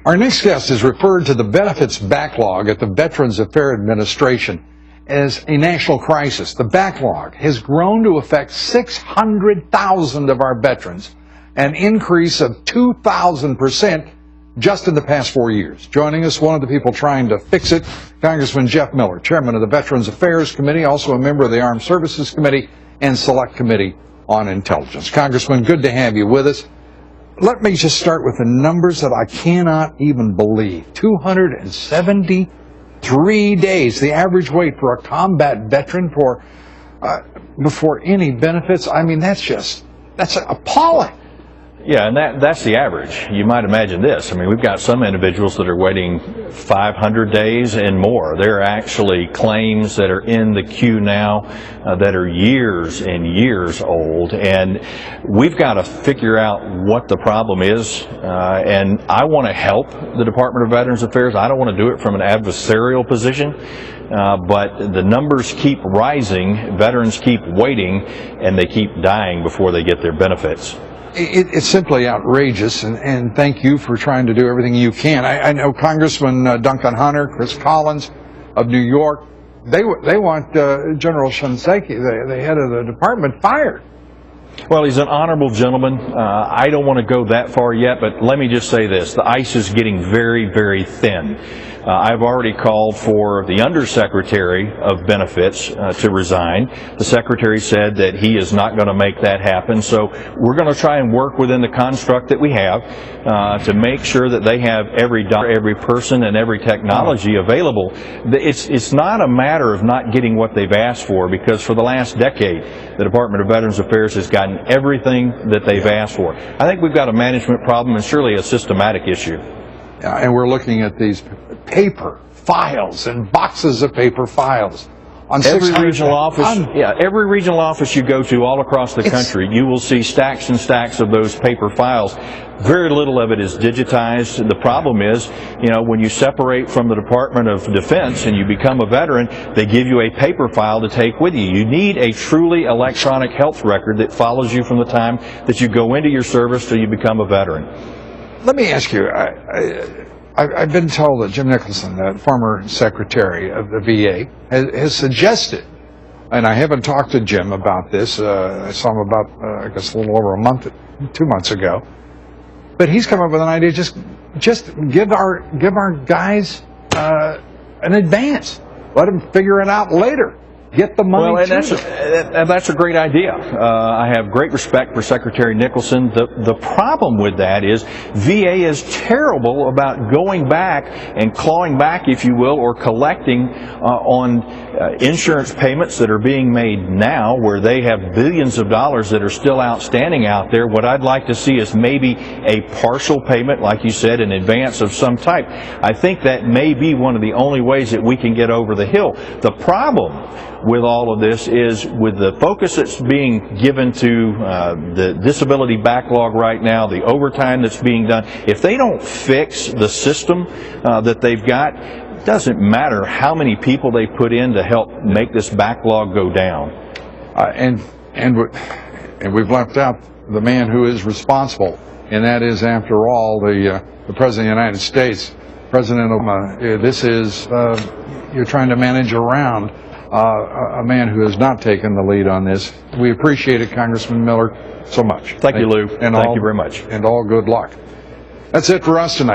Our next guest has referred to the benefits backlog at the Veterans Affairs Administration as a national crisis. The backlog has grown to affect 600,000 of our veterans, an increase of 2,000% just in the past 4 years. Joining us, one of the people trying to fix it, Congressman Jeff Miller, chairman of the Veterans Affairs Committee, also a member of the Armed Services Committee and Select Committee on Intelligence. Congressman, good to have you with us. Let me just start with the numbers that I cannot even believe. 273 days, the average wait for a combat veteran before any benefits. I mean, that's appalling. Yeah, and that's the average. You might imagine this. I mean, we've got some individuals that are waiting 500 days and more. There are actually claims that are in the queue now that are years and years old, and we've got to figure out what the problem is, and I want to help the Department of Veterans Affairs. I don't want to do it from an adversarial position, but the numbers keep rising, veterans keep waiting, and they keep dying before they get their benefits. It's simply outrageous, and thank you for trying to do everything you can. I know Congressman Duncan Hunter, Chris Collins of New York, they want General Shinseki, the head of the department, fired. Well, he's an honorable gentleman. I don't want to go that far yet, but let me just say this. The ice is getting very, very thin. I've already called for the Undersecretary of Benefits to resign. The Secretary said that he is not going to make that happen, so we're going to try and work within the construct that we have to make sure that they have every dollar, every person, and every technology available. It's not a matter of not getting what they've asked for, because for the last decade, the Department of Veterans Affairs has gotten everything that they've asked for. I think we've got a management problem and surely a systematic issue. And we're looking at these paper files and boxes of paper files on every regional office. Every regional office you go to all across the country, you will see stacks and stacks of those paper files. Very little of it is digitized. The problem is, when you separate from the Department of Defense and you become a veteran, they give you a paper file to take with you. You need a truly electronic health record that follows you from the time that you go into your service till you become a veteran. Let me ask you, I've been told that Jim Nicholson, the former secretary of the VA, has suggested, and I haven't talked to Jim about this, I saw him about, I guess a little over 2 months ago, but he's come up with an idea, just give our guys an advance. Let them figure it out later. Get the money. Well, and that's a great idea. I have great respect for Secretary Nicholson. The problem with that is VA is terrible about going back and clawing back, if you will, or collecting on insurance payments that are being made now, where they have billions of dollars that are still outstanding out there. What I'd like to see is maybe a partial payment, like you said, in advance of some type. I think that may be one of the only ways that we can get over the hill. The problem with all of this is, with the focus that's being given to the disability backlog right now, the overtime that's being done, if they don't fix the system that they've got, it doesn't matter how many people they put in to help make this backlog go down. And we've left out the man who is responsible, and that is, after all, the President of the United States. President Obama, you're trying to manage around a man who has not taken the lead on this. We appreciate it, Congressman Miller, so much. Thank you, Lou. Thank you very much. And all good luck. That's it for us tonight.